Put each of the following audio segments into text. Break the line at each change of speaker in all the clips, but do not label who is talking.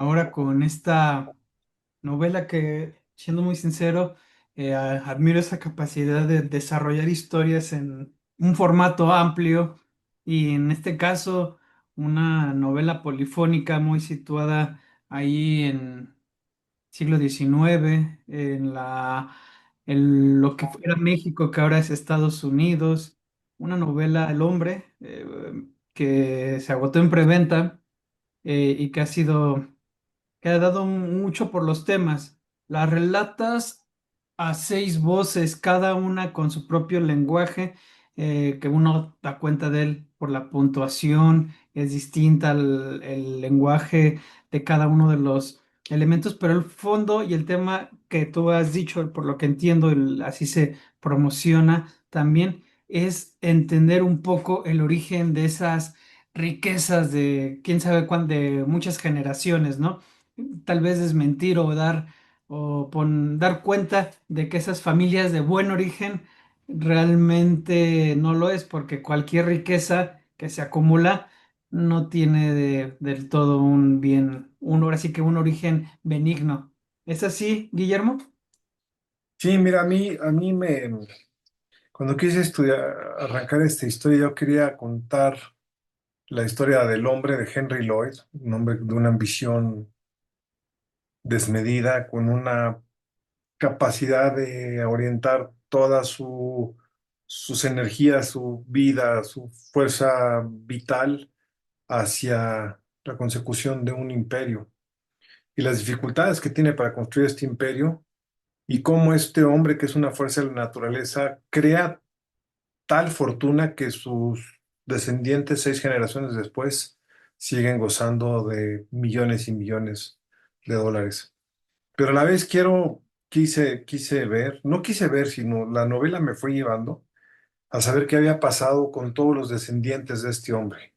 ahora con esta novela que, siendo muy sincero, admiro esa capacidad de desarrollar historias en un formato amplio y en este caso una novela polifónica muy situada ahí en siglo XIX, en lo que fuera México, que ahora es Estados Unidos, una novela, El hombre, que se agotó en preventa y que ha dado mucho por los temas. Las relatas a seis voces, cada una con su propio lenguaje, que uno da cuenta de él por la puntuación, es distinta el lenguaje de cada uno de los elementos, pero el fondo y el tema que tú has dicho, por lo que entiendo, así se promociona también, es entender un poco el origen de esas riquezas de quién sabe cuán, de muchas generaciones, ¿no? Tal vez desmentir o dar cuenta de que esas familias de buen origen realmente no lo es, porque cualquier riqueza que se acumula no tiene del todo un bien, ahora sí que un origen benigno. ¿Es así, Guillermo?
Sí, mira, cuando quise estudiar, arrancar esta historia, yo quería contar la historia del hombre de Henry Lloyd, un hombre de una ambición desmedida, con una capacidad de orientar sus energías, su vida, su fuerza vital hacia la consecución de un imperio y las dificultades que tiene para construir este imperio y cómo este hombre, que es una fuerza de la naturaleza, crea tal fortuna que sus descendientes, 6 generaciones después, siguen gozando de millones y millones de dólares. Pero a la vez quise ver, no quise ver, sino la novela me fue llevando a saber qué había pasado con todos los descendientes de este hombre.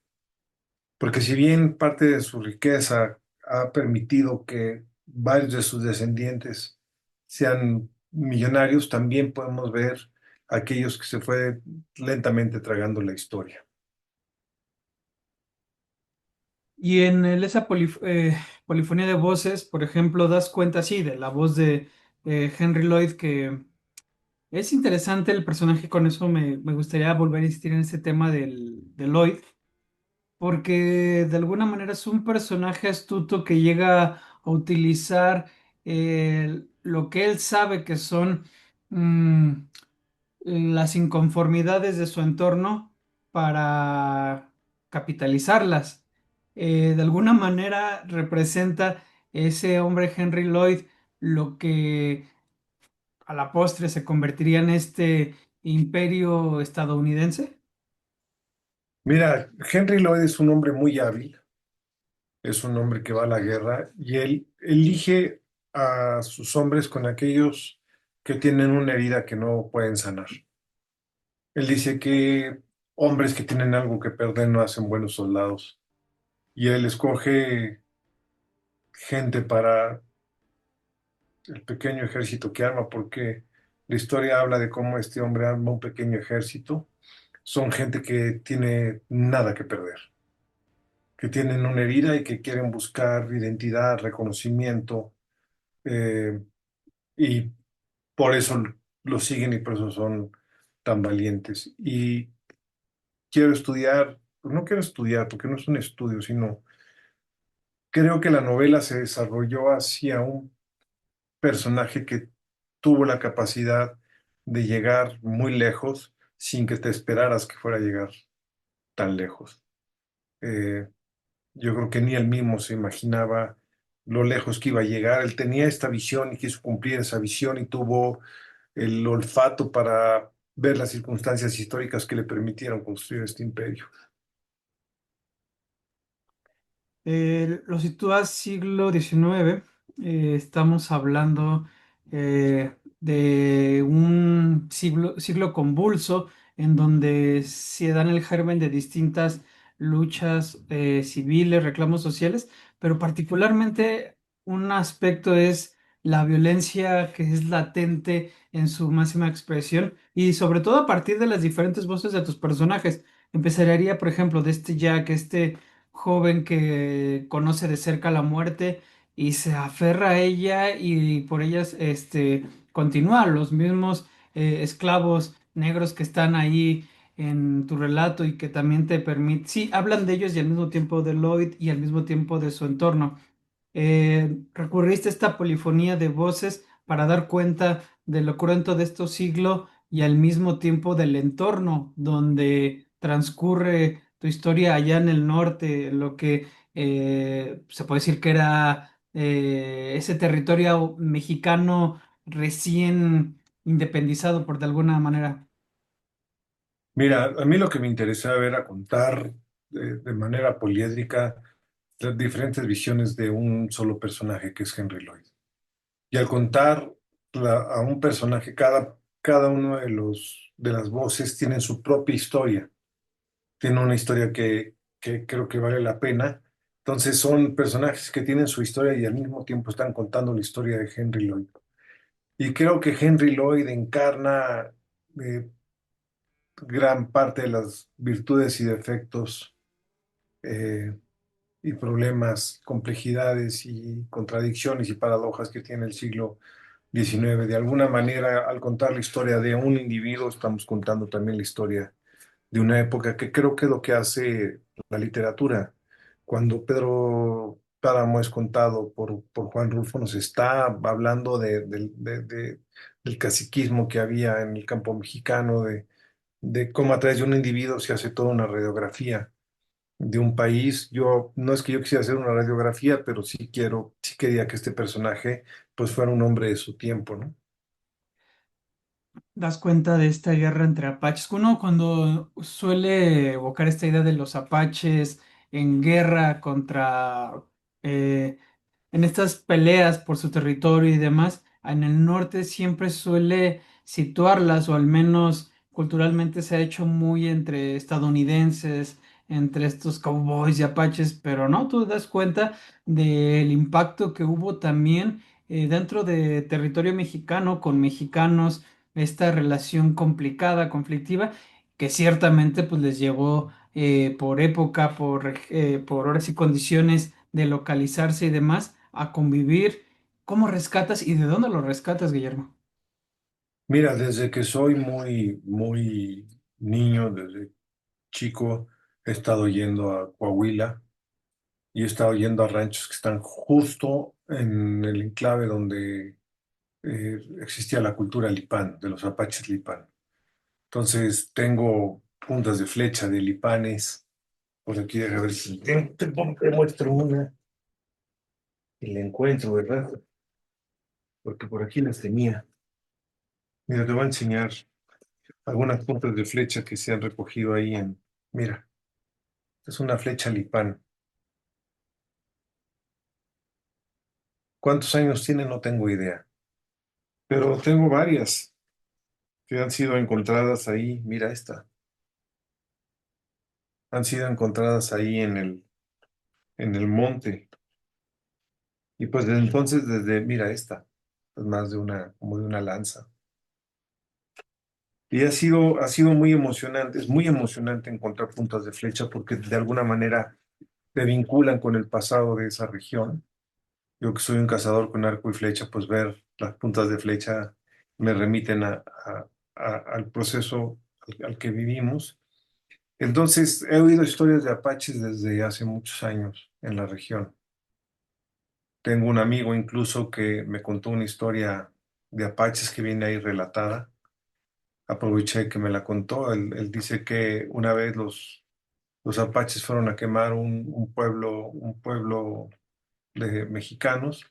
Porque si bien parte de su riqueza ha permitido que varios de sus descendientes sean millonarios, también podemos ver aquellos que se fue lentamente tragando la historia.
Y en polifonía de voces, por ejemplo, das cuenta, sí, de la voz de Henry Lloyd, que es interesante el personaje, con eso me gustaría volver a insistir en ese tema de Lloyd, porque de alguna manera es un personaje astuto que llega a utilizar lo que él sabe que son mm, las inconformidades de su entorno para capitalizarlas. De alguna manera representa ese hombre Henry Lloyd lo que a la postre se convertiría en este imperio estadounidense.
Mira, Henry Lloyd es un hombre muy hábil, es un hombre que va a la guerra y él elige a sus hombres con aquellos que tienen una herida que no pueden sanar. Él dice que hombres que tienen algo que perder no hacen buenos soldados y él escoge gente para el pequeño ejército que arma, porque la historia habla de cómo este hombre arma un pequeño ejército. Son gente que tiene nada que perder, que tienen una herida y que quieren buscar identidad, reconocimiento, eh, y por eso lo siguen y por eso son tan valientes. Y quiero estudiar, pues no quiero estudiar porque no es un estudio, sino creo que la novela se desarrolló hacia un personaje que tuvo la capacidad de llegar muy lejos sin que te esperaras que fuera a llegar tan lejos. Eh, yo creo que ni él mismo se imaginaba lo lejos que iba a llegar. Él tenía esta visión y quiso cumplir esa visión y tuvo el olfato para ver las circunstancias históricas que le permitieron construir este imperio.
Lo sitúa siglo XIX. Estamos hablando de un siglo convulso en donde se dan el germen de distintas luchas civiles, reclamos sociales, pero particularmente un aspecto es la violencia que es latente en su máxima expresión y sobre todo a partir de las diferentes voces de tus personajes. Empezaría, por ejemplo, de este Jack, este joven que conoce de cerca la muerte y se aferra a ella y por ellas continúa. Los mismos esclavos negros que están ahí en tu relato y que también te permite, sí, hablan de ellos y al mismo tiempo de Lloyd y al mismo tiempo de su entorno. Recurriste a esta polifonía de voces para dar cuenta de lo cruento de estos siglos y al mismo tiempo del entorno donde transcurre tu historia allá en el norte, lo que se puede decir que era ese territorio mexicano recién independizado por de alguna manera.
Mira, a mí lo que me interesaba era contar de manera poliédrica las diferentes visiones de un solo personaje que es Henry Lloyd. Y al contar a un personaje, cada uno de de las voces tienen su propia historia, tiene una historia que creo que vale la pena. Entonces son personajes que tienen su historia y al mismo tiempo están contando la historia de Henry Lloyd. Y creo que Henry Lloyd encarna eh, gran parte de las virtudes y defectos eh, y problemas, complejidades y contradicciones y paradojas que tiene el siglo XIX. De alguna manera, al contar la historia de un individuo, estamos contando también la historia de una época que creo que es lo que hace la literatura. Cuando Pedro Páramo es contado por Juan Rulfo, nos está hablando del caciquismo que había en el campo mexicano, de cómo a través de un individuo se hace toda una radiografía de un país. Yo no es que yo quisiera hacer una radiografía, pero sí quería que este personaje pues fuera un hombre de su tiempo, ¿no?
Das cuenta de esta guerra entre apaches. Uno cuando suele evocar esta idea de los apaches en guerra contra eh, en estas peleas por su territorio y demás, en el norte siempre suele situarlas, o al menos culturalmente se ha hecho muy entre estadounidenses, entre estos cowboys y apaches, pero no, tú das cuenta del impacto que hubo también dentro de territorio mexicano con mexicanos, esta relación complicada, conflictiva, que ciertamente pues les llevó por época, por horas y condiciones de localizarse y demás, a convivir. ¿Cómo rescatas y de dónde lo rescatas, Guillermo?
Mira, desde que soy muy niño, desde chico, he estado yendo a Coahuila y he estado yendo a ranchos que están justo en el enclave donde existía la cultura Lipán, de los apaches Lipán. Entonces tengo puntas de flecha de Lipanes. Por aquí, a ver si te muestro una y la encuentro, ¿verdad? Porque por aquí las tenía. Mira, te voy a enseñar algunas puntas de flecha que se han recogido ahí en... Mira, es una flecha Lipán. ¿Cuántos años tiene? No tengo idea. Pero tengo varias que han sido encontradas ahí. Mira esta. Han sido encontradas ahí en el monte. Y pues desde entonces, mira esta, es más de una, como de una lanza. Y ha sido muy emocionante, es muy emocionante encontrar puntas de flecha porque de alguna manera te vinculan con el pasado de esa región. Yo que soy un cazador con arco y flecha, pues ver las puntas de flecha me remiten al proceso al que vivimos. Entonces, he oído historias de apaches desde hace muchos años en la región. Tengo un amigo incluso que me contó una historia de apaches que viene ahí relatada. Aproveché que me la contó. Él dice que una vez los apaches fueron a quemar un pueblo de mexicanos.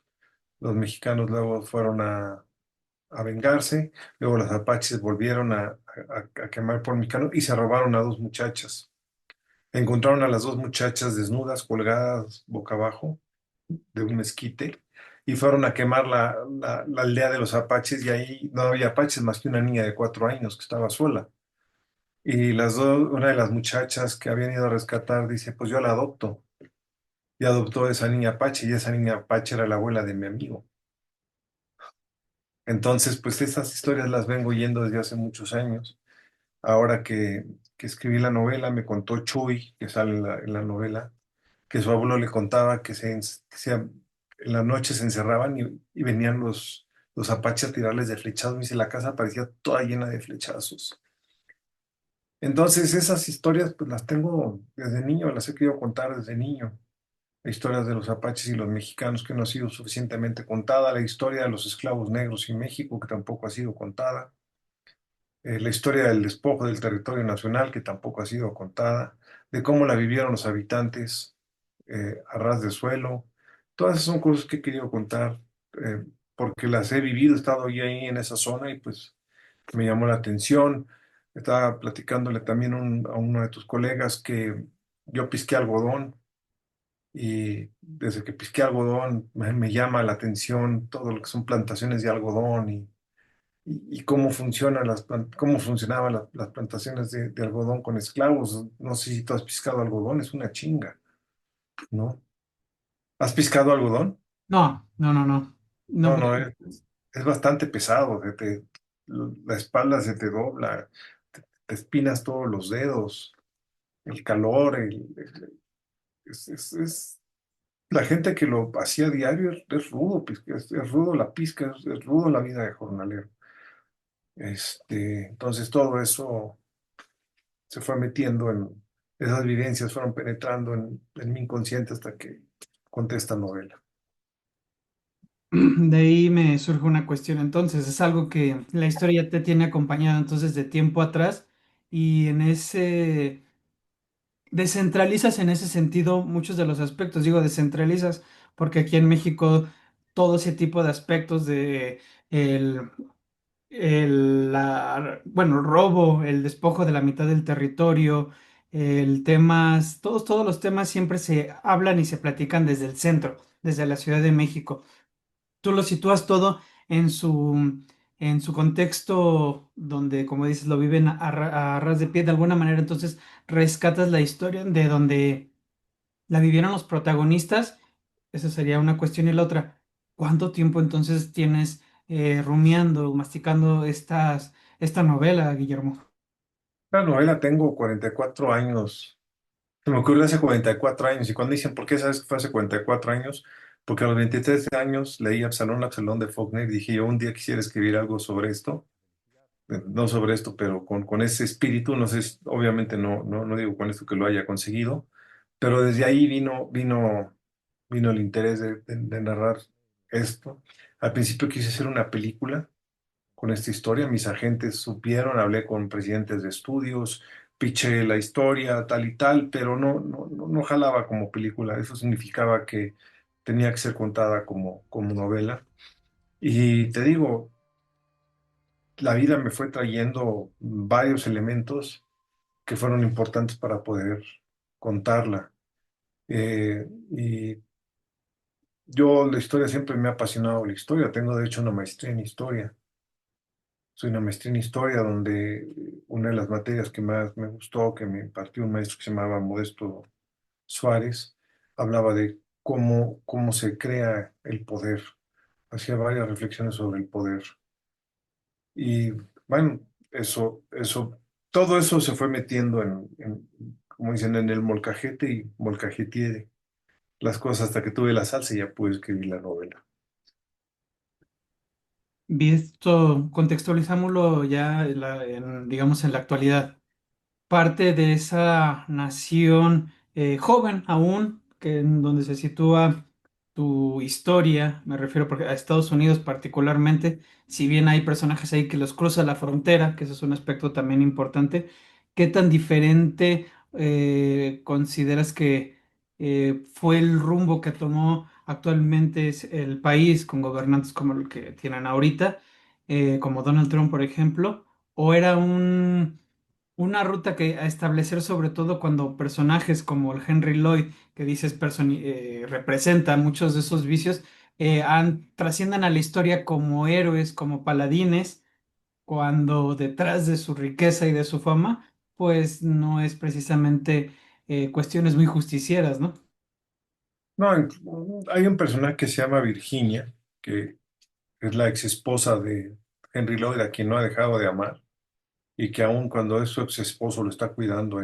Los mexicanos luego fueron a vengarse. Luego los apaches volvieron a quemar por mexicanos y se robaron a dos muchachas. Encontraron a las dos muchachas desnudas, colgadas boca abajo de un mezquite, y fueron a quemar la aldea de los apaches, y ahí no había apaches más que una niña de 4 años que estaba sola. Y las dos, una de las muchachas que habían ido a rescatar dice, pues yo la adopto. Y adoptó a esa niña apache, y esa niña apache era la abuela de mi amigo. Entonces, pues estas historias las vengo oyendo desde hace muchos años. Ahora que escribí la novela, me contó Chuy, que sale en la novela, que su abuelo le contaba en la noche se encerraban y venían los apaches a tirarles de flechazos. Me dice, la casa parecía toda llena de flechazos. Entonces, esas historias, pues las tengo desde niño, las he querido contar desde niño. La historia de los apaches y los mexicanos que no ha sido suficientemente contada, la historia de los esclavos negros en México que tampoco ha sido contada, la historia del despojo del territorio nacional que tampoco ha sido contada, de cómo la vivieron los habitantes a ras de suelo. Todas esas son cosas que he querido contar porque las he vivido, he estado ahí en esa zona y pues me llamó la atención. Estaba platicándole también a uno de tus colegas que yo pisqué algodón y desde que pisqué algodón me llama la atención todo lo que son plantaciones de algodón y cómo funcionan cómo funcionaban las plantaciones de algodón con esclavos. No sé si tú has piscado algodón, es una chinga, ¿no? ¿Has piscado algodón?
No, no, no, no. No,
No, no, es bastante pesado, la espalda se te dobla, te espinas todos los dedos, el calor, la gente que lo hacía diario es rudo, es rudo la pizca, es rudo la vida de jornalero. Entonces todo eso se fue metiendo esas vivencias fueron penetrando en mi inconsciente hasta que conté esta novela.
de ahí me surge una cuestión. Entonces, es algo que la historia ya te tiene acompañado entonces de tiempo atrás y en ese descentralizas en ese sentido muchos de los aspectos. Digo, descentralizas porque aquí en México todo ese tipo de aspectos de bueno, el robo, el despojo de la mitad del territorio, el temas, todos los temas siempre se hablan y se platican desde el centro, desde la Ciudad de México. Tú lo sitúas todo en en su contexto donde, como dices, lo viven a ras de pie de alguna manera, entonces rescatas la historia de donde la vivieron los protagonistas. Esa sería una cuestión y la otra. ¿Cuánto tiempo entonces tienes rumiando, masticando esta novela, Guillermo?
La novela tengo 44 años. Se me ocurrió hace 44 años. Y cuando dicen, ¿por qué sabes que fue hace 44 años? Porque a los 23 años leí Absalón de Faulkner y dije, yo un día quisiera escribir algo sobre esto. No sobre esto, pero con ese espíritu, no sé, obviamente no digo con esto que lo haya conseguido, pero desde ahí vino el interés de narrar esto. Al principio quise hacer una película con esta historia, mis agentes supieron, hablé con presidentes de estudios, piché la historia, tal y tal, pero no jalaba como película, eso significaba que tenía que ser contada como novela. Y te digo, la vida me fue trayendo varios elementos que fueron importantes para poder contarla. Y yo la historia siempre me ha apasionado la historia. Tengo de hecho una maestría en historia. Soy una maestría en historia donde una de las materias que más me gustó, que me impartió un maestro que se llamaba Modesto Suárez, hablaba de cómo se crea el poder. Hacía varias reflexiones sobre el poder. Y bueno, todo eso se fue metiendo como dicen, en el molcajete y molcajeteé las cosas hasta que tuve la salsa y ya pude escribir la novela.
Visto, contextualizámoslo ya digamos, en la actualidad. Parte de esa nación joven aún, en donde se sitúa tu historia, me refiero a Estados Unidos particularmente, si bien hay personajes ahí que los cruza la frontera, que eso es un aspecto también importante, ¿qué tan diferente consideras que fue el rumbo que tomó actualmente el país con gobernantes como el que tienen ahorita, como Donald Trump, por ejemplo? ¿O era una ruta que a establecer sobre todo cuando personajes como el Henry Lloyd, que dices representa muchos de esos vicios, trasciendan a la historia como héroes, como paladines, cuando detrás de su riqueza y de su fama, pues no es precisamente cuestiones muy justicieras, ¿no?
No, hay un personaje que se llama Virginia, que es la ex esposa de Henry Lloyd, a quien no ha dejado de amar, y que aun cuando es su ex esposo lo está cuidando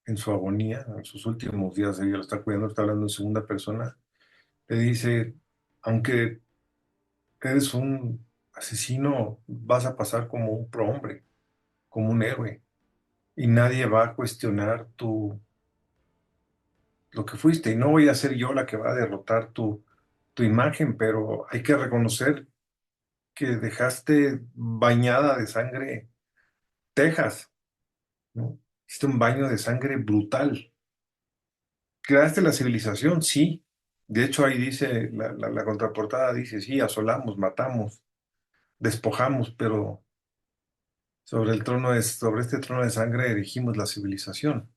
en su agonía, en sus últimos días, ella lo está cuidando, está hablando en segunda persona, le dice, aunque eres un asesino, vas a pasar como un prohombre, como un héroe, y nadie va a cuestionar lo que fuiste, y no voy a ser yo la que va a derrotar tu imagen, pero hay que reconocer que dejaste bañada de sangre Texas, ¿no? Hiciste un baño de sangre brutal. Creaste la civilización, sí. De hecho, ahí dice, la contraportada dice, sí, asolamos, matamos, despojamos, pero sobre este trono de sangre erigimos la civilización.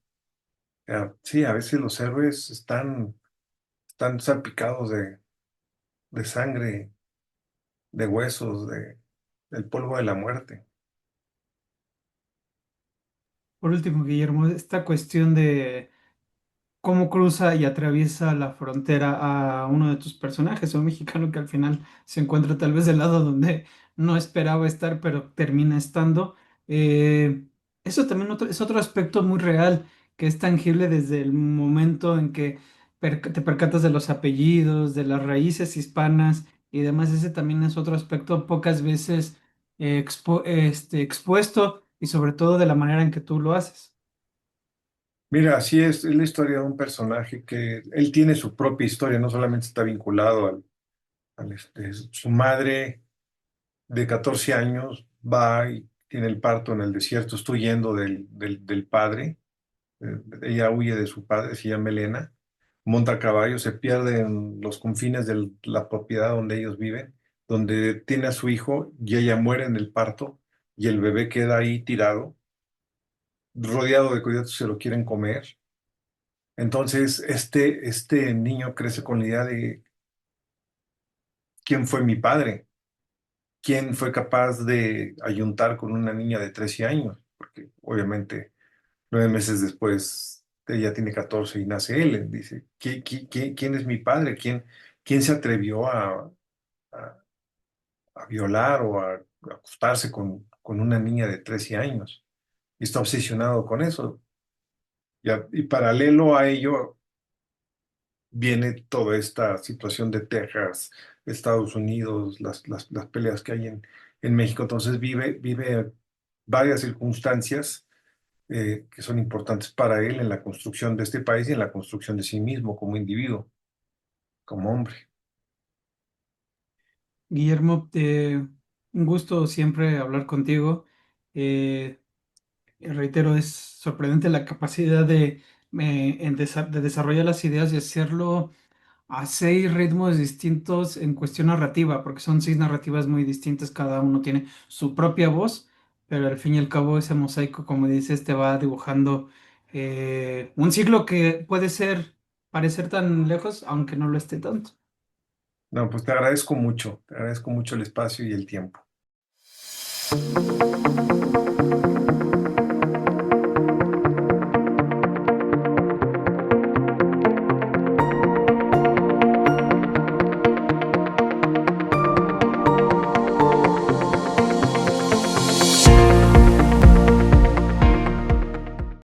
O sea, sí, a veces los héroes están salpicados de sangre, de huesos, del polvo de la muerte.
Por último, Guillermo, esta cuestión de cómo cruza y atraviesa la frontera a uno de tus personajes, un mexicano que al final se encuentra tal vez del lado donde no esperaba estar, pero termina estando. Eh, Eso también es otro aspecto muy real, que es tangible desde el momento en que te percatas de los apellidos, de las raíces hispanas y demás. Ese también es otro aspecto pocas veces expuesto y sobre todo de la manera en que tú lo haces.
Mira, así es la historia de un personaje que él tiene su propia historia, no solamente está vinculado su madre de 14 años va y tiene el parto en el desierto, está huyendo del padre, ella huye de su padre, se llama Elena, monta a caballo, se pierde en los confines de la propiedad donde ellos viven, donde tiene a su hijo y ella muere en el parto y el bebé queda ahí tirado, rodeado de coyotes, se lo quieren comer. Entonces, este niño crece con la idea de quién fue mi padre, quién fue capaz de ayuntar con una niña de 13 años, porque obviamente 9 meses después ella tiene 14 y nace él. Dice, ¿quién es mi padre? ¿Quién se atrevió a- a violar o a acostarse con una niña de 13 años? Y está obsesionado con eso. Y paralelo a ello viene toda esta situación de Texas, Estados Unidos, las peleas que hay en México. Entonces vive varias circunstancias que son importantes para él en la construcción de este país y en la construcción de sí mismo como individuo, como hombre.
Guillermo, un gusto siempre hablar contigo. Eh, Reitero, es sorprendente la capacidad de desarrollar las ideas y hacerlo a 6 ritmos distintos en cuestión narrativa, porque son 6 narrativas muy distintas, cada uno tiene su propia voz, pero al fin y al cabo ese mosaico, como dices, te va dibujando un ciclo que puede parecer tan lejos, aunque no lo esté tanto.
No, pues te agradezco mucho el espacio y el tiempo.